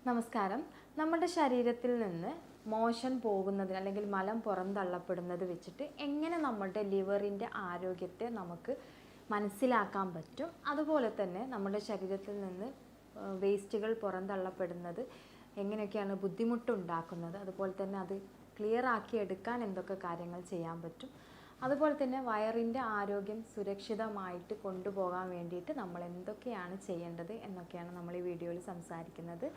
നമസ്കാരം. നമ്മുടെ ശരീരത്തിൽ നിന്ന് മോഷൻ പോകുന്നതിന് അല്ലെങ്കിൽ മലം പുറന്തള്ളപ്പെടുന്നത് വെച്ചിട്ട് എങ്ങനെ നമ്മുടെ ലിവറിൻ്റെ ആരോഗ്യത്തെ നമുക്ക് മനസ്സിലാക്കാൻ പറ്റും, അതുപോലെ തന്നെ നമ്മുടെ ശരീരത്തിൽ നിന്ന് വേസ്റ്റുകൾ പുറന്തള്ളപ്പെടുന്നത് എങ്ങനെയൊക്കെയാണ് ബുദ്ധിമുട്ടുണ്ടാക്കുന്നത്, അതുപോലെ തന്നെ അത് ക്ലിയർ ആക്കി എടുക്കാൻ എന്തൊക്കെ കാര്യങ്ങൾ ചെയ്യാൻ പറ്റും, അതുപോലെ തന്നെ വയറിൻ്റെ ആരോഗ്യം സുരക്ഷിതമായിട്ട് കൊണ്ടുപോകാൻ വേണ്ടിയിട്ട് നമ്മൾ എന്തൊക്കെയാണ് ചെയ്യേണ്ടത് എന്നൊക്കെയാണ് നമ്മൾ ഈ വീഡിയോയിൽ സംസാരിക്കുന്നത്.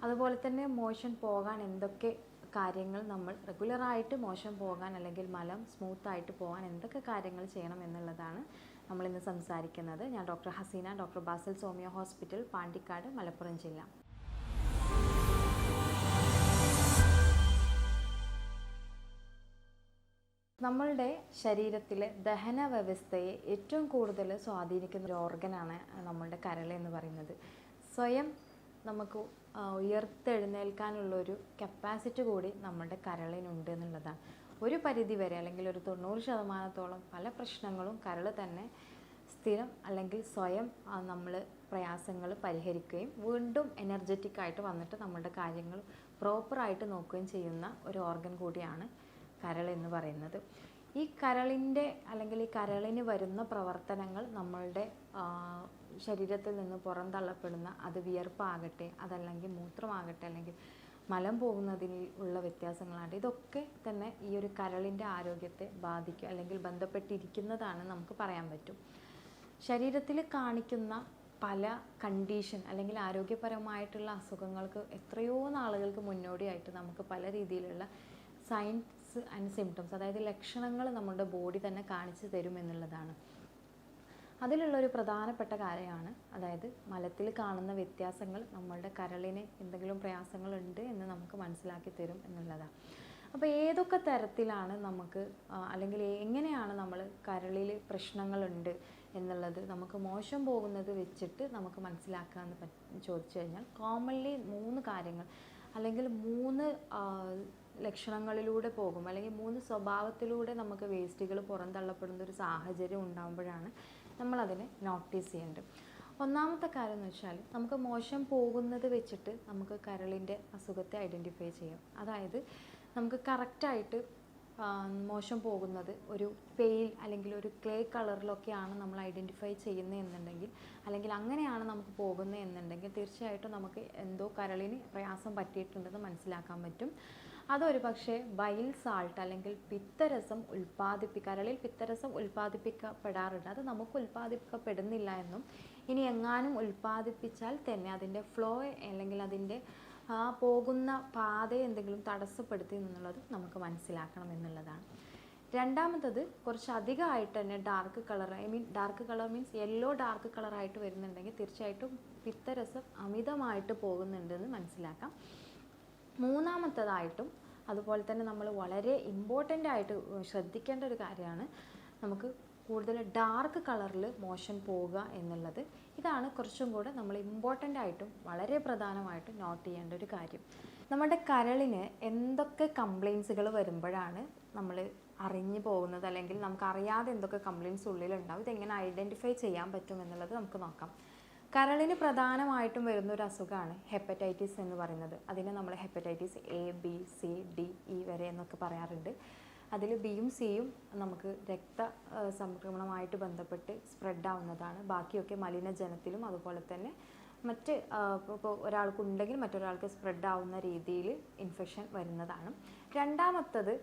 അതുപോലെ തന്നെ മോഷൻ പോകാൻ എന്തൊക്കെ കാര്യങ്ങൾ നമ്മൾ റെഗുലറായിട്ട് മോഷൻ പോകാൻ അല്ലെങ്കിൽ മലം സ്മൂത്തായിട്ട് പോകാൻ എന്തൊക്കെ കാര്യങ്ങൾ ചെയ്യണം എന്നുള്ളതാണ് നമ്മളിന്ന് സംസാരിക്കുന്നത്. ഞാൻ ഡോക്ടർ ഹസീന, ഡോക്ടർ ബാസിൽ സോമിയോ ഹോസ്പിറ്റൽ, പാണ്ടിക്കാട്, മലപ്പുറം ജില്ല. നമ്മളുടെ ശരീരത്തിലെ ദഹന വ്യവസ്ഥയെ ഏറ്റവും കൂടുതൽ സ്വാധീനിക്കുന്ന ഒരു ഓർഗനാണ് നമ്മളുടെ കരൾ എന്ന് പറയുന്നത്. സ്വയം നമുക്ക് ഉയർത്തെഴുന്നേൽക്കാനുള്ളൊരു കപ്പാസിറ്റി കൂടി നമ്മളുടെ കരളിനുണ്ട് എന്നുള്ളതാണ്. ഒരു പരിധി വരെ അല്ലെങ്കിൽ ഒരു 90% പല പ്രശ്നങ്ങളും കരൾ തന്നെ സ്ഥിരം അല്ലെങ്കിൽ സ്വയം നമ്മൾ പ്രയാസങ്ങൾ പരിഹരിക്കുകയും വീണ്ടും എനർജറ്റിക്കായിട്ട് വന്നിട്ട് നമ്മളുടെ കാര്യങ്ങൾ പ്രോപ്പറായിട്ട് നോക്കുകയും ചെയ്യുന്ന ഒരു ഓർഗൻ കൂടിയാണ് കരൾ എന്ന് പറയുന്നത്. ഈ കരളിൻ്റെ അല്ലെങ്കിൽ ഈ കരളിന് വരുന്ന പ്രവർത്തനങ്ങൾ നമ്മളുടെ ശരീരത്തിൽ നിന്ന് പുറന്തള്ളപ്പെടുന്ന അത് വിയർപ്പാകട്ടെ, അതല്ലെങ്കിൽ മൂത്രമാകട്ടെ, അല്ലെങ്കിൽ മലം പോകുന്നതിന് ഉള്ള വ്യത്യാസങ്ങളാകട്ടെ, ഇതൊക്കെ തന്നെ ഈ ഒരു കരളിൻ്റെ ആരോഗ്യത്തെ ബാധിക്കും അല്ലെങ്കിൽ ബന്ധപ്പെട്ടിരിക്കുന്നതാണ് നമുക്ക് പറയാൻ പറ്റും. ശരീരത്തിൽ കാണിക്കുന്ന പല കണ്ടീഷൻ അല്ലെങ്കിൽ ആരോഗ്യപരമായിട്ടുള്ള അസുഖങ്ങൾക്ക് എത്രയോ നാളുകൾക്ക് മുന്നോടിയായിട്ട് നമുക്ക് പല രീതിയിലുള്ള സൈൻസ് ആൻഡ് സിംറ്റംസ്, അതായത് ലക്ഷണങ്ങൾ നമ്മുടെ ബോഡി തന്നെ കാണിച്ചു തരും എന്നുള്ളതാണ്. അതിലുള്ളൊരു പ്രധാനപ്പെട്ട കാര്യമാണ്, അതായത് മലത്തിൽ കാണുന്ന വ്യത്യാസങ്ങൾ നമ്മളുടെ കരളിന് എന്തെങ്കിലും പ്രയാസങ്ങളുണ്ട് എന്ന് നമുക്ക് മനസ്സിലാക്കി തരും എന്നുള്ളതാണ്. അപ്പോൾ ഏതൊക്കെ തരത്തിലാണ് നമുക്ക് അല്ലെങ്കിൽ എങ്ങനെയാണ് നമ്മൾ കരളിൽ പ്രശ്നങ്ങളുണ്ട് എന്നുള്ളത് നമുക്ക് മോശം പോകുന്നത് വെച്ചിട്ട് നമുക്ക് മനസ്സിലാക്കാമെന്ന് ചോദിച്ചു കഴിഞ്ഞാൽ കോമൺലി 3 കാര്യങ്ങൾ അല്ലെങ്കിൽ 3 ലക്ഷണങ്ങളിലൂടെ പോകും, അല്ലെങ്കിൽ 3 സ്വഭാവത്തിലൂടെ നമുക്ക് വേസ്റ്റുകൾ പുറന്തള്ളപ്പെടുന്ന ഒരു സാഹചര്യം ഉണ്ടാകുമ്പോഴാണ് നമ്മളതിനെ നോട്ടീസ് ചെയ്യേണ്ടത്. ഒന്നാമത്തെ കാര്യം എന്ന് വെച്ചാൽ നമുക്ക് മോശം പോകുന്നത് വെച്ചിട്ട് നമുക്ക് കരളിൻ്റെ അസുഖത്തെ ഐഡൻറ്റിഫൈ ചെയ്യാം. അതായത് നമുക്ക് കറക്റ്റായിട്ട് മോശം പോകുന്നത് ഒരു പെയിൽ അല്ലെങ്കിൽ ഒരു ക്ലേ കളറിലൊക്കെയാണ് നമ്മൾ ഐഡൻറ്റിഫൈ ചെയ്യുന്നത് എന്നുണ്ടെങ്കിൽ, അല്ലെങ്കിൽ അങ്ങനെയാണ് നമുക്ക് പോകുന്നത് എന്നുണ്ടെങ്കിൽ തീർച്ചയായിട്ടും നമുക്ക് എന്തോ കരളിന് പ്രയാസം പറ്റിയിട്ടുണ്ടെന്ന് മനസ്സിലാക്കാൻ പറ്റും. അതൊരു പക്ഷേ ബൈൽ സാൾട്ട് അല്ലെങ്കിൽ പിത്തരസം കരളിൽ പിത്തരസം ഉൽപ്പാദിപ്പിക്കപ്പെടാറുണ്ട്. അത് നമുക്ക് ഉൽപ്പാദിപ്പിക്കപ്പെടുന്നില്ല എന്നും ഇനി എങ്ങാനും ഉൽപ്പാദിപ്പിച്ചാൽ തന്നെ അതിൻ്റെ ഫ്ലോ അല്ലെങ്കിൽ അതിൻ്റെ പോകുന്ന പാതയെ എന്തെങ്കിലും തടസ്സപ്പെടുത്തി എന്നുള്ളത് നമുക്ക് മനസ്സിലാക്കണം എന്നുള്ളതാണ്. രണ്ടാമത്തത് കുറച്ച് അധികമായിട്ട് തന്നെ dark colour means yellow dark കളറായിട്ട് വരുന്നുണ്ടെങ്കിൽ തീർച്ചയായിട്ടും പിത്തരസം അമിതമായിട്ട് പോകുന്നുണ്ടെന്ന് മനസ്സിലാക്കാം. മൂന്നാമത്തതായിട്ടും അതുപോലെ തന്നെ നമ്മൾ വളരെ ഇമ്പോർട്ടൻ്റ് ആയിട്ട് ശ്രദ്ധിക്കേണ്ട ഒരു കാര്യമാണ് നമുക്ക് കൂടുതൽ ഡാർക്ക് കളറിൽ മോഷൻ പോവുക എന്നുള്ളത്. ഇതാണ് കുറച്ചും കൂടെ നമ്മൾ ഇമ്പോർട്ടൻ്റ് ആയിട്ടും വളരെ പ്രധാനമായിട്ടും നോട്ട് ചെയ്യേണ്ട ഒരു കാര്യം. നമ്മുടെ കരളിന് എന്തൊക്കെ കംപ്ലയിൻസുകൾ വരുമ്പോഴാണ് നമ്മൾ അറിഞ്ഞു പോകുന്നത്, അല്ലെങ്കിൽ നമുക്കറിയാതെ എന്തൊക്കെ കംപ്ലയിൻസ് ഉള്ളിലുണ്ടാവും, ഇതെങ്ങനെ ഐഡൻറ്റിഫൈ ചെയ്യാൻ പറ്റും എന്നുള്ളത് നമുക്ക് നോക്കാം. കരളിന് പ്രധാനമായിട്ടും വരുന്നൊരു അസുഖമാണ് ഹെപ്പറ്റൈറ്റിസ് എന്ന് പറയുന്നത്. അതിനെ നമ്മൾ hepatitis A, B, C, D, E വരെ എന്നൊക്കെ പറയാറുണ്ട്. അതിൽ ബിയും സിയും നമുക്ക് സംക്രമണമായിട്ട് ബന്ധപ്പെട്ട് സ്പ്രെഡ് ആവുന്നതാണ്. ബാക്കിയൊക്കെ മലിനജലത്തിലും അതുപോലെ തന്നെ മറ്റ് ഇപ്പോൾ ഒരാൾക്കുണ്ടെങ്കിൽ മറ്റൊരാൾക്ക് സ്പ്രെഡ് ആവുന്ന രീതിയിൽ ഇൻഫെക്ഷൻ വരുന്നതാണ്. രണ്ടാമത്തത്,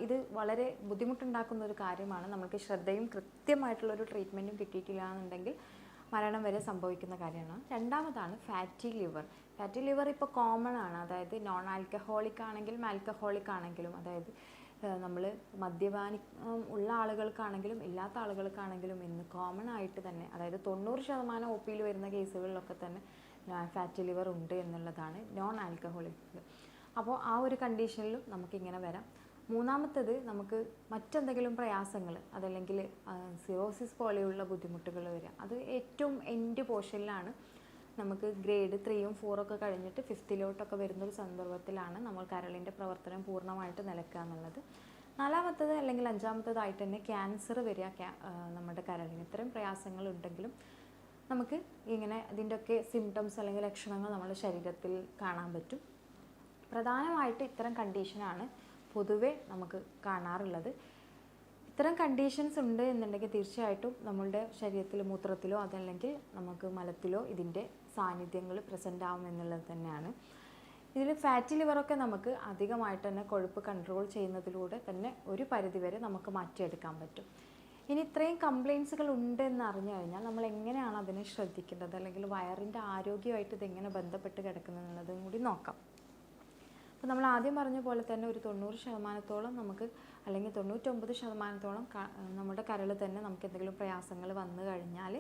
ഇത് വളരെ ബുദ്ധിമുട്ടുണ്ടാക്കുന്ന ഒരു കാര്യമാണ്, നമുക്ക് ശ്രദ്ധയും കൃത്യമായിട്ടുള്ളൊരു ട്രീറ്റ്മെൻറ്റും കിട്ടിയിട്ടില്ല എന്നുണ്ടെങ്കിൽ മരണം വരെ സംഭവിക്കുന്ന കാര്യമാണ്. രണ്ടാമതാണ് ഫാറ്റി ലിവർ ഇപ്പോൾ കോമൺ ആണ്. അതായത് നോൺ ആൽക്കഹോളിക് ആണെങ്കിലും ആൽക്കഹോളിക് ആണെങ്കിലും, അതായത് നമ്മൾ മദ്യപാനി ഉള്ള ആളുകൾക്കാണെങ്കിലും ഇല്ലാത്ത ആളുകൾക്കാണെങ്കിലും ഇന്ന് കോമൺ ആയിട്ട് തന്നെ, അതായത് 90% OP വരുന്ന കേസുകളിലൊക്കെ തന്നെ ഫാറ്റി ലിവർ ഉണ്ട് എന്നുള്ളതാണ് നോൺ ആൽക്കഹോളിക്. അപ്പോൾ ആ ഒരു കണ്ടീഷനിലും നമുക്കിങ്ങനെ വരാം. മൂന്നാമത്തത്, നമുക്ക് മറ്റെന്തെങ്കിലും പ്രയാസങ്ങൾ, അതല്ലെങ്കിൽ സിറോസിസ് പോലെയുള്ള ബുദ്ധിമുട്ടുകൾ വരിക. അത് ഏറ്റവും എൻഡ് പോർഷനിലാണ്, നമുക്ക് ഗ്രേഡ് 3ഉം 4ഒക്കെ കഴിഞ്ഞിട്ട് 5th വരുന്നൊരു സന്ദർഭത്തിലാണ് നമ്മൾ കരളിൻ്റെ പ്രവർത്തനം പൂർണ്ണമായിട്ട് നിലക്കുക എന്നുള്ളത്. നാലാമത്തത് അല്ലെങ്കിൽ അഞ്ചാമത്തതായിട്ട് തന്നെ ക്യാൻസർ വരിക നമ്മുടെ കരളിന്. ഇത്തരം പ്രയാസങ്ങൾ ഉണ്ടെങ്കിലും നമുക്ക് ഇങ്ങനെ ഇതിൻ്റെയൊക്കെ സിംറ്റംസ് അല്ലെങ്കിൽ ലക്ഷണങ്ങൾ നമ്മുടെ ശരീരത്തിൽ കാണാൻ പറ്റും. പ്രധാനമായിട്ട് ഇത്തരം കണ്ടീഷനാണ് പൊതുവെ നമുക്ക് കാണാറുള്ളത്. ഇത്തരം കണ്ടീഷൻസ് ഉണ്ട് എന്നുണ്ടെങ്കിൽ തീർച്ചയായിട്ടും നമ്മളുടെ ശരീരത്തിൽ മൂത്രത്തിലോ അതല്ലെങ്കിൽ നമുക്ക് മലത്തിലോ ഇതിൻ്റെ സാന്നിധ്യങ്ങൾ പ്രസൻ്റ് ആവും എന്നുള്ളത് തന്നെയാണ്. ഇതിൽ ഫാറ്റി ലിവറൊക്കെ നമുക്ക് അധികമായിട്ട് തന്നെ കൊഴുപ്പ് കൺട്രോൾ ചെയ്യുന്നതിലൂടെ തന്നെ ഒരു പരിധിവരെ നമുക്ക് മാറ്റിയെടുക്കാൻ പറ്റും. ഇനി ഇത്രയും കംപ്ലയിൻസുകൾ ഉണ്ട് എന്ന് അറിഞ്ഞു കഴിഞ്ഞാൽ നമ്മൾ എങ്ങനെയാണ് അതിനെ ശ്രദ്ധിക്കേണ്ടത്, അല്ലെങ്കിൽ വയറിൻ്റെ ആരോഗ്യമായിട്ട് ഇതെങ്ങനെ ബന്ധപ്പെട്ട് കിടക്കുന്നത് എന്നുള്ളതും കൂടി നോക്കാം. അപ്പോൾ നമ്മൾ ആദ്യം പറഞ്ഞ പോലെ തന്നെ ഒരു 90% നമുക്ക്, അല്ലെങ്കിൽ 99% നമ്മുടെ കരൾ തന്നെ നമുക്ക് എന്തെങ്കിലും പ്രയാസങ്ങൾ വന്നു കഴിഞ്ഞാൽ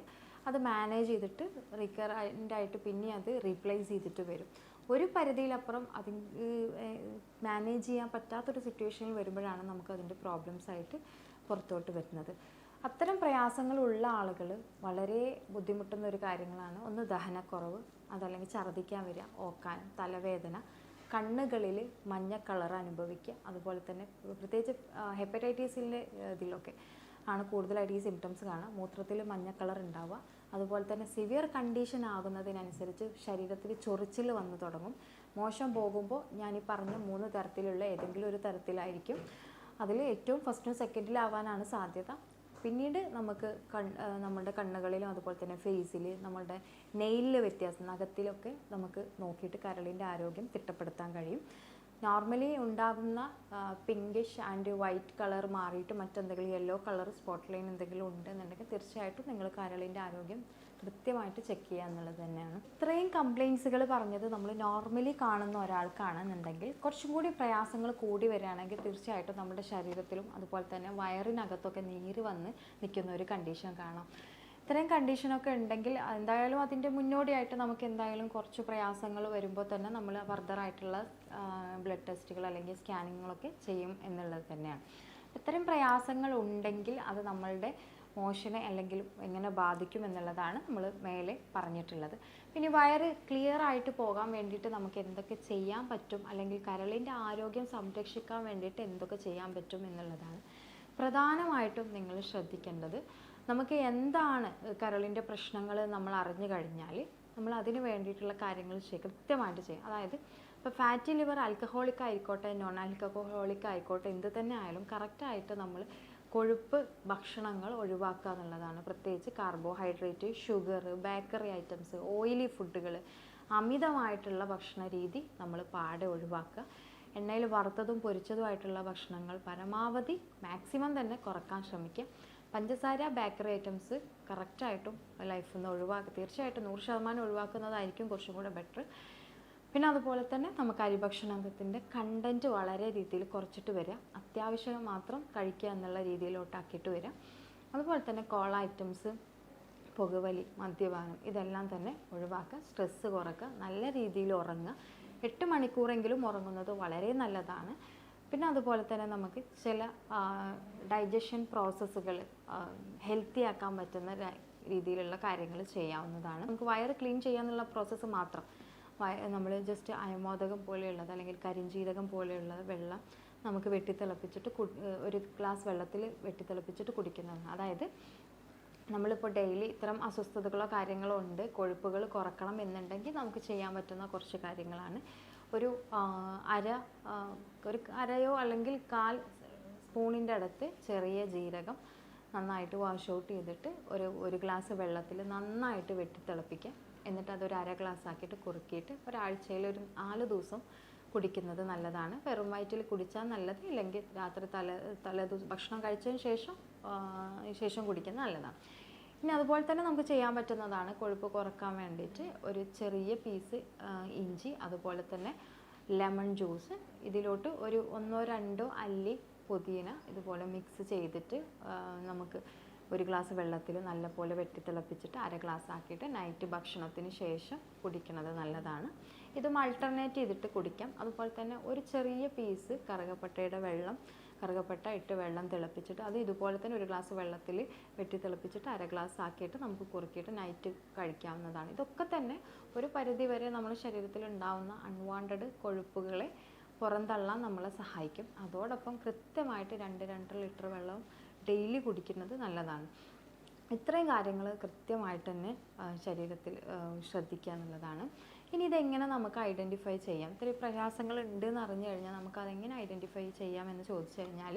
അത് മാനേജ് ചെയ്തിട്ട് റിക്കറൻ്റായിട്ട് പിന്നെ അത് റീപ്ലേസ് ചെയ്തിട്ട് വരും. ഒരു പരിധിയിലപ്പുറം അതിന് മാനേജ് ചെയ്യാൻ പറ്റാത്തൊരു സിറ്റുവേഷനിൽ വരുമ്പോഴാണ് നമുക്ക് അതിൻ്റെ പ്രോബ്ലംസ് ആയിട്ട് പുറത്തോട്ട് വരുന്നത്. അത്തരം പ്രയാസങ്ങളുള്ള ആളുകൾ വളരെ ബുദ്ധിമുട്ടുന്ന ഒരു കാര്യങ്ങളാണ്. ഒന്ന് ദഹനക്കുറവ്, അതല്ലെങ്കിൽ ഛർദ്ദിക്കാൻ വരിക, ഓക്കാൻ, തലവേദന, കണ്ണുകളിൽ മഞ്ഞ കളർ അനുഭവിക്കുക, അതുപോലെ തന്നെ പ്രത്യേകിച്ച് ഹെപ്പറ്റൈറ്റിസിൻ്റെ ഇതിലൊക്കെ ആണ് കൂടുതലായിട്ട് ഈ സിംറ്റംസ് കാണുക. മൂത്രത്തിൽ മഞ്ഞ കളർ ഉണ്ടാവുക, അതുപോലെ തന്നെ സിവിയർ കണ്ടീഷൻ ആകുന്നതിനനുസരിച്ച് ശരീരത്തിൽ ചൊറിച്ചിൽ വന്നു തുടങ്ങും. മോശം പോകുമ്പോൾ ഞാൻ ഈ പറഞ്ഞ 3 തരത്തിലുള്ള ഏതെങ്കിലും ഒരു തരത്തിലായിരിക്കും. അതിൽ ഏറ്റവും ഫസ്റ്റും സെക്കൻഡിലാവാനാണ് സാധ്യത. പിന്നീട് നമുക്ക് നമ്മളുടെ കണ്ണുകളിലും അതുപോലെ തന്നെ ഫേസിൽ, നമ്മളുടെ നെയിലിൽ വ്യത്യാസം, നഖത്തിലൊക്കെ നമുക്ക് നോക്കിയിട്ട് കരളിൻ്റെ ആരോഗ്യം തിട്ടപ്പെടുത്താൻ കഴിയും. നോർമലി ഉണ്ടാകുന്ന പിങ്കിഷ് ആൻഡ് വൈറ്റ് കളർ മാറിയിട്ട് മറ്റെന്തെങ്കിലും യെല്ലോ കളർ സ്പോട്ട് ലൈൻ എന്തെങ്കിലും ഉണ്ടെന്നുണ്ടെങ്കിൽ തീർച്ചയായിട്ടും നിങ്ങൾ കരളിൻ്റെ ആരോഗ്യം കൃത്യമായിട്ട് ചെക്ക് ചെയ്യുക എന്നുള്ളത് തന്നെയാണ്. ഇത്രയും കംപ്ലയിൻസുകൾ പറഞ്ഞത് നമ്മൾ നോർമലി കാണുന്ന ഒരാൾക്കാണെന്നുണ്ടെങ്കിൽ കുറച്ചും കൂടി പ്രയാസങ്ങൾ കൂടി വരികയാണെങ്കിൽ തീർച്ചയായിട്ടും നമ്മുടെ ശരീരത്തിലും അതുപോലെ തന്നെ വയറിനകത്തൊക്കെ നീര് വന്ന് നിൽക്കുന്ന ഒരു കണ്ടീഷൻ കാണാം. ഇത്രയും കണ്ടീഷനൊക്കെ ഉണ്ടെങ്കിൽ എന്തായാലും അതിൻ്റെ മുന്നോടിയായിട്ട് നമുക്ക് എന്തായാലും കുറച്ച് പ്രയാസങ്ങൾ വരുമ്പോൾ തന്നെ നമ്മൾ ഫർദറായിട്ടുള്ള ബ്ലഡ് ടെസ്റ്റുകൾ അല്ലെങ്കിൽ സ്കാനിങ്ങുകളൊക്കെ ചെയ്യും എന്നുള്ളത് തന്നെയാണ്. ഇത്തരം പ്രയാസങ്ങൾ ഉണ്ടെങ്കിൽ അത് നമ്മളുടെ മോഷനെ അല്ലെങ്കിൽ എങ്ങനെ ബാധിക്കും എന്നുള്ളതാണ് നമ്മൾ മേലെ പറഞ്ഞിട്ടുള്ളത്. പിന്നെ വയറ് ക്ലിയർ ആയിട്ട് പോകാൻ വേണ്ടിയിട്ട് നമുക്ക് എന്തൊക്കെ ചെയ്യാൻ പറ്റും, അല്ലെങ്കിൽ കരളിൻ്റെ ആരോഗ്യം സംരക്ഷിക്കാൻ വേണ്ടിയിട്ട് എന്തൊക്കെ ചെയ്യാൻ പറ്റും എന്നുള്ളതാണ് പ്രധാനമായിട്ടും നിങ്ങൾ ശ്രദ്ധിക്കേണ്ടത്. നമുക്ക് എന്താണ് കരളിൻ്റെ പ്രശ്നങ്ങൾ നമ്മൾ അറിഞ്ഞു കഴിഞ്ഞാൽ നമ്മൾ അതിന് വേണ്ടിയിട്ടുള്ള കാര്യങ്ങൾ കൃത്യമായിട്ട് ചെയ്യും. അതായത് ഇപ്പോൾ ഫാറ്റി ലിവർ ആൽക്കഹോളിക് ആയിക്കോട്ടെ നോൺ ആൽക്കഹോളിക് ആയിക്കോട്ടെ എന്ത് തന്നെ ആയാലും കറക്റ്റായിട്ട് നമ്മൾ കൊഴുപ്പ് ഭക്ഷണങ്ങൾ ഒഴിവാക്കുക എന്നുള്ളതാണ്. പ്രത്യേകിച്ച് carbohydrate, sugar, bakery items, oily ഫുഡുകൾ, അമിതമായിട്ടുള്ള ഭക്ഷണ രീതി നമ്മൾ പാടെ ഒഴിവാക്കുക. എണ്ണയിൽ വറുത്തതും പൊരിച്ചതുമായിട്ടുള്ള ഭക്ഷണങ്ങൾ പരമാവധി മാക്സിമം തന്നെ കുറക്കാൻ ശ്രമിക്കുക. പഞ്ചസാര, ബേക്കറി ഐറ്റംസ് കറക്റ്റായിട്ടും ലൈഫിൽ നിന്ന് ഒഴിവാക്കുക. തീർച്ചയായിട്ടും 100% ഒഴിവാക്കുന്നതായിരിക്കും കുറച്ചും കൂടെ ബെറ്റർ. പിന്നെ അതുപോലെ തന്നെ നമുക്ക് അരിഭക്ഷണത്തിൻ്റെ കണ്ടൻറ്റ് വളരെ രീതിയിൽ കുറച്ചിട്ട് വരിക, അത്യാവശ്യം മാത്രം കഴിക്കുക എന്നുള്ള രീതിയിലോട്ടാക്കിയിട്ട് വരിക. അതുപോലെ തന്നെ കോള ഐറ്റംസ്, പുകവലി, മദ്യപാനം ഇതെല്ലാം തന്നെ ഒഴിവാക്കുക. സ്ട്രെസ്സ് കുറയ്ക്കുക, നല്ല രീതിയിൽ ഉറങ്ങുക. 8 മണിക്കൂറെങ്കിലും ഉറങ്ങുന്നത് വളരെ നല്ലതാണ്. പിന്നെ അതുപോലെ തന്നെ നമുക്ക് ചില ഡൈജഷൻ പ്രോസസ്സുകൾ ഹെൽത്തി ആക്കാൻ പറ്റുന്ന രീതിയിലുള്ള കാര്യങ്ങൾ ചെയ്യാവുന്നതാണ്. നമുക്ക് വയറ് ക്ലീൻ ചെയ്യാന്നുള്ള പ്രോസസ്സ് മാത്രം നമ്മൾ ജസ്റ്റ് അയമോദകം പോലെയുള്ളത് അല്ലെങ്കിൽ കരിഞ്ജീരകം പോലെയുള്ള വെള്ളം നമുക്ക് വെട്ടിത്തിളപ്പിച്ചിട്ട് ഒരു ഗ്ലാസ് വെള്ളത്തിൽ വെട്ടിത്തിളപ്പിച്ചിട്ട് കുടിക്കുന്നതാണ്. അതായത് നമ്മളിപ്പോൾ ഡെയിലി ഇത്തരം അസ്വസ്ഥതകളോ കാര്യങ്ങളോ ഉണ്ട്, കൊഴുപ്പുകൾ കുറക്കണം എന്നുണ്ടെങ്കിൽ നമുക്ക് ചെയ്യാൻ പറ്റുന്ന കുറച്ച് കാര്യങ്ങളാണ്. ഒരു അരയോ അല്ലെങ്കിൽ 1/4 സ്പൂണിൻ്റെ അടുത്ത് ചെറിയ ജീരകം നന്നായിട്ട് വാഷ് ഔട്ട് ചെയ്തിട്ട് ഒരു ഗ്ലാസ് വെള്ളത്തിൽ നന്നായിട്ട് വെട്ടിത്തിളപ്പിക്കുക. എന്നിട്ട് അതൊരു 1/2 ഗ്ലാസ് ആക്കിയിട്ട് കുറുക്കിയിട്ട് ഒരാഴ്ചയിൽ ഒരു 4 ദിവസം കുടിക്കുന്നത് നല്ലതാണ്. വെറും വയറ്റിൽ കുടിച്ചാൽ നല്ലത്, ഇല്ലെങ്കിൽ രാത്രി തലേദിവസം ഭക്ഷണം കഴിച്ചതിന് ശേഷം കുടിക്കുന്നത് നല്ലതാണ്. ഇനി അതുപോലെ തന്നെ നമുക്ക് ചെയ്യാൻ പറ്റുന്നതാണ് കൊഴുപ്പ് കുറക്കാൻ വേണ്ടിയിട്ട് ഒരു ചെറിയ പീസ് ഇഞ്ചി, അതുപോലെ തന്നെ ലെമൺ ജ്യൂസ്, ഇതിലോട്ട് ഒരു 1-2 അല്ലി പുതിന ഇതുപോലെ മിക്സ് ചെയ്തിട്ട് നമുക്ക് ഒരു ഗ്ലാസ് വെള്ളത്തിൽ നല്ലപോലെ വെട്ടിത്തിളപ്പിച്ചിട്ട് 1/2 ഗ്ലാസ് ആക്കിയിട്ട് നൈറ്റ് ഭക്ഷണത്തിന് ശേഷം കുടിക്കുന്നത് നല്ലതാണ്. ഇതും ആൾട്ടർനേറ്റ് ചെയ്തിട്ട് കുടിക്കാം. അതുപോലെ തന്നെ ഒരു ചെറിയ പീസ് കറുകപ്പട്ട ഇട്ട് വെള്ളം തിളപ്പിച്ചിട്ട് അത് ഇതുപോലെ തന്നെ ഒരു ഗ്ലാസ് വെള്ളത്തിൽ വെട്ടിത്തിളപ്പിച്ചിട്ട് 1/2 ഗ്ലാസ് ആക്കിയിട്ട് നമുക്ക് കുറുക്കിയിട്ട് നൈറ്റ് കഴിക്കാവുന്നതാണ്. ഇതൊക്കെ തന്നെ ഒരു പരിധി വരെ നമ്മുടെ ശരീരത്തിൽ ഉണ്ടാകുന്ന അൺവാണ്ടഡ് കൊഴുപ്പുകളെ പുറന്തള്ളാൻ നമ്മളെ സഹായിക്കും. അതോടൊപ്പം കൃത്യമായിട്ട് 2-2.5 ലിറ്റർ വെള്ളം ഡെയിലി കുടിക്കുന്നത് നല്ലതാണ്. ഇത്രയും കാര്യങ്ങൾ കൃത്യമായിട്ട് തന്നെ ശരീരത്തിൽ ശ്രദ്ധിക്കുക എന്നുള്ളതാണ്. ഇനി ഇതെങ്ങനെ നമുക്ക് ഐഡൻറ്റിഫൈ ചെയ്യാം? ഇത്രയും പ്രയാസങ്ങൾ ഉണ്ടെന്ന് അറിഞ്ഞു കഴിഞ്ഞാൽ നമുക്ക് അതെങ്ങനെ ഐഡൻറ്റിഫൈ ചെയ്യാമെന്ന് ചോദിച്ചു കഴിഞ്ഞാൽ,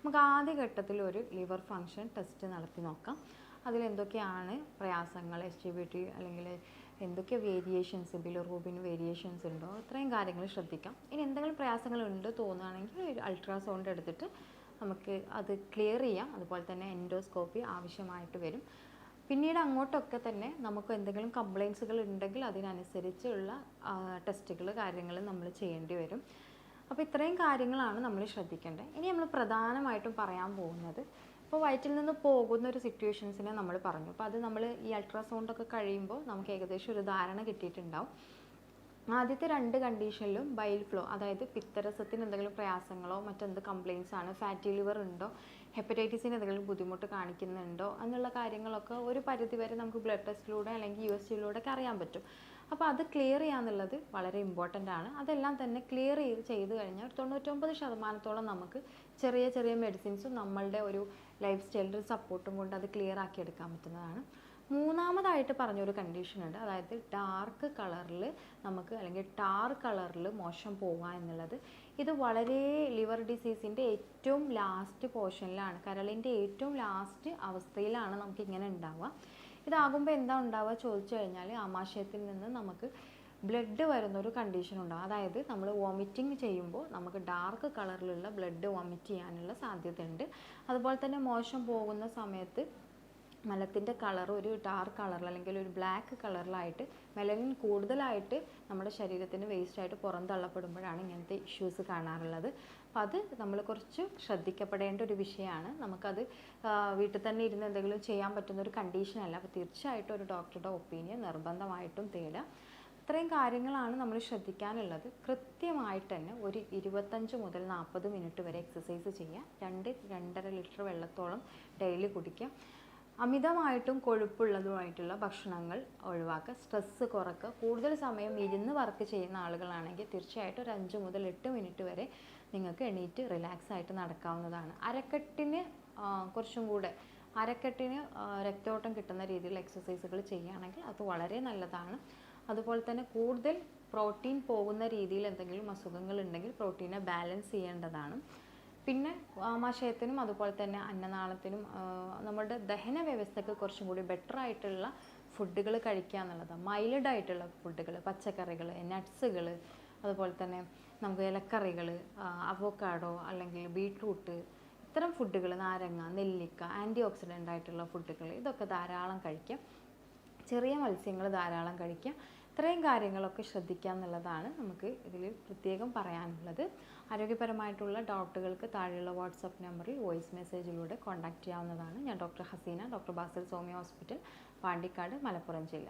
നമുക്ക് ആദ്യ ഘട്ടത്തിൽ ഒരു ലിവർ ഫങ്ഷൻ ടെസ്റ്റ് നടത്തി നോക്കാം. അതിലെന്തൊക്കെയാണ് പ്രയാസങ്ങൾ, SGBT അല്ലെങ്കിൽ എന്തൊക്കെ വേരിയേഷൻസ്, ബിലിറൂബിൻ വേരിയേഷൻസ് ഉണ്ടോ, ഇത്രയും കാര്യങ്ങൾ ശ്രദ്ധിക്കാം. ഇനി എന്തെങ്കിലും പ്രയാസങ്ങളുണ്ട് തോന്നുകയാണെങ്കിൽ ഒരു അൾട്രാസൗണ്ട് എടുത്തിട്ട് നമുക്ക് അത് ക്ലിയർ ചെയ്യാം. അതുപോലെ തന്നെ എൻഡോസ്കോപ്പി ആവശ്യമായിട്ട് വരും. പിന്നീട് അങ്ങോട്ടൊക്കെ തന്നെ നമുക്ക് എന്തെങ്കിലും കംപ്ലയിൻസുകൾ ഉണ്ടെങ്കിൽ അതിനനുസരിച്ചുള്ള ടെസ്റ്റുകൾ കാര്യങ്ങൾ നമ്മൾ ചെയ്യേണ്ടി വരും. അപ്പോൾ ഇത്രയും കാര്യങ്ങളാണ് നമ്മൾ ശ്രദ്ധിക്കേണ്ടത്. ഇനി നമ്മൾ പ്രധാനമായിട്ടും പറയാൻ പോകുന്നത്, ഇപ്പോൾ വയറ്റിൽ നിന്ന് പോകുന്ന ഒരു സിറ്റുവേഷൻസിനെ നമ്മൾ പറഞ്ഞു. അപ്പോൾ അത് നമ്മൾ ഈ അൾട്രാസൗണ്ടൊക്കെ കഴിയുമ്പോൾ നമുക്ക് ഏകദേശം ഒരു ധാരണ കിട്ടിയിട്ടുണ്ടാവും. ആദ്യത്തെ 2 കണ്ടീഷനിലും ബൈൽ ഫ്ലോ, അതായത് പിത്തരസത്തിന് എന്തെങ്കിലും പ്രയാസങ്ങളോ മറ്റെന്ത് കംപ്ലയിൻസ് ആണ്, ഫാറ്റി ലിവർ ഉണ്ടോ, ഹെപ്പറ്റൈറ്റിസിന് എന്തെങ്കിലും ബുദ്ധിമുട്ട് കാണിക്കുന്നുണ്ടോ എന്നുള്ള കാര്യങ്ങളൊക്കെ ഒരു പരിധിവരെ നമുക്ക് ബ്ലഡ് ടെസ്റ്റിലൂടെ അല്ലെങ്കിൽ USGയിലൂടെ ഒക്കെ അറിയാൻ പറ്റും. അപ്പോൾ അത് ക്ലിയർ ചെയ്യാന്നുള്ളത് വളരെ ഇമ്പോർട്ടൻ്റ് ആണ്. അതെല്ലാം തന്നെ ക്ലിയർ ചെയ്ത് കഴിഞ്ഞാൽ 99% നമുക്ക് ചെറിയ ചെറിയ മെഡിസിൻസും നമ്മളുടെ ഒരു ലൈഫ് സ്റ്റൈലിൻ്റെ സപ്പോർട്ടും കൊണ്ട് അത് ക്ലിയർ ആക്കി എടുക്കാൻ പറ്റുന്നതാണ്. മൂന്നാമതായിട്ട് പറഞ്ഞൊരു കണ്ടീഷൻ ഉണ്ട്, അതായത് ഡാർക്ക് കളറിൽ നമുക്ക് അല്ലെങ്കിൽ ടാർ കളറിൽ മോശം പോവുക എന്നുള്ളത്. ഇത് വളരെ ലിവർ ഡിസീസിൻ്റെ ഏറ്റവും ലാസ്റ്റ് പോർഷനിലാണ്, കരളിൻ്റെ ഏറ്റവും ലാസ്റ്റ് അവസ്ഥയിലാണ് നമുക്ക് ഇങ്ങനെ ഉണ്ടാവുക. ഇതാകുമ്പോൾ എന്താ ഉണ്ടാവുക ചോദിച്ചു കഴിഞ്ഞാൽ, ആമാശയത്തിൽ നിന്ന് നമുക്ക് ബ്ലഡ് വരുന്നൊരു കണ്ടീഷൻ ഉണ്ടാകും. അതായത് നമ്മൾ വോമിറ്റിംഗ് ചെയ്യുമ്പോൾ നമുക്ക് ഡാർക്ക് കളറിലുള്ള ബ്ലഡ് വോമിറ്റ് ചെയ്യാനുള്ള സാധ്യതയുണ്ട്. അതുപോലെ തന്നെ മോശം പോകുന്ന സമയത്ത് മലത്തിൻ്റെ കളർ ഒരു ഡാർക്ക് കളറിൽ അല്ലെങ്കിൽ ഒരു ബ്ലാക്ക് കളറിലായിട്ട് മെലനിൻ കൂടുതലായിട്ട് നമ്മുടെ ശരീരത്തിന് വേസ്റ്റായിട്ട് പുറന്തള്ളപ്പെടുമ്പോഴാണ് ഇങ്ങനത്തെ ഇഷ്യൂസ് കാണാറുള്ളത്. അപ്പോൾ അത് നമ്മൾ കുറച്ച് ശ്രദ്ധിക്കപ്പെടേണ്ട ഒരു വിഷയമാണ്. നമുക്കത് വീട്ടിൽ തന്നെ ഇരുന്ന് എന്തെങ്കിലും ചെയ്യാൻ പറ്റുന്ന ഒരു കണ്ടീഷനല്ല. അപ്പോൾ തീർച്ചയായിട്ടും ഒരു ഡോക്ടറുടെ ഒപ്പീനിയൻ നിർബന്ധമായിട്ടും തേടുക. ഇത്രയും കാര്യങ്ങളാണ് നമ്മൾ ശ്രദ്ധിക്കാനുള്ളത്. കൃത്യമായിട്ട് തന്നെ ഒരു 25 മുതൽ 40 മിനിറ്റ് വരെ എക്സസൈസ് ചെയ്യുക. 2-2.5 ലിറ്റർ വെള്ളത്തോളം ഡെയിലി കുടിക്കുക. അമിതമായിട്ടും കൊഴുപ്പുള്ളതുമായിട്ടുള്ള ഭക്ഷണങ്ങൾ ഒഴിവാക്കുക. സ്ട്രെസ്സ് കുറയ്ക്കുക. കൂടുതൽ സമയം ഇരുന്ന് വർക്ക് ചെയ്യുന്ന ആളുകളാണെങ്കിൽ തീർച്ചയായിട്ടും ഒരു 5 മുതൽ 8 മിനിറ്റ് വരെ നിങ്ങൾക്ക് എണീറ്റ് റിലാക്സ് ആയിട്ട് നടക്കാവുന്നതാണ്. അരക്കെട്ടിന് കുറച്ചും കൂടെ രക്തയോട്ടം കിട്ടുന്ന രീതിയിലുള്ള എക്സസൈസുകൾ ചെയ്യുകയാണെങ്കിൽ അത് വളരെ നല്ലതാണ്. അതുപോലെ തന്നെ കൂടുതൽ പ്രോട്ടീൻ പോകുന്ന രീതിയിൽ എന്തെങ്കിലും അസുഖങ്ങൾ ഉണ്ടെങ്കിൽ പ്രോട്ടീനെ ബാലൻസ് ചെയ്യേണ്ടതാണ്. പിന്നെ ആമാശയത്തിനും അതുപോലെ തന്നെ അന്നനാളത്തിനും നമ്മുടെ ദഹന വ്യവസ്ഥയ്ക്ക് കുറച്ചും കൂടി ബെറ്റർ ആയിട്ടുള്ള ഫുഡുകൾ കഴിക്കുക എന്നുള്ളതാണ്. മൈൽഡ് ആയിട്ടുള്ള ഫുഡുകൾ, പച്ചക്കറികൾ, നട്ട്സുകൾ, അതുപോലെ തന്നെ നമുക്ക് ഇലക്കറികൾ, അവോക്കാഡോ അല്ലെങ്കിൽ ബീട്രൂട്ട്, ഇത്തരം ഫുഡുകൾ, നാരങ്ങ, നെല്ലിക്ക, ആൻറ്റി ഓക്സിഡൻ്റ് ആയിട്ടുള്ള ഫുഡുകൾ, ഇതൊക്കെ ധാരാളം കഴിക്കുക. ചെറിയ മത്സ്യങ്ങൾ ധാരാളം കഴിക്കുക. ഇത്രയും കാര്യങ്ങളൊക്കെ ശ്രദ്ധിക്കുക എന്നുള്ളതാണ് നമുക്ക് ഇതിൽ പ്രത്യേകം പറയാനുള്ളത്. ആരോഗ്യപരമായിട്ടുള്ള ഡൗട്ടുകൾക്ക് താഴെയുള്ള വാട്സപ്പ് നമ്പറിൽ വോയിസ് മെസ്സേജിലൂടെ കോൺടാക്റ്റ് ചെയ്യാവുന്നതാണ്. ഞാൻ doctor Haseena, doctor Basil Somi hospital, Pandikkad, Malappuram ജില്ല.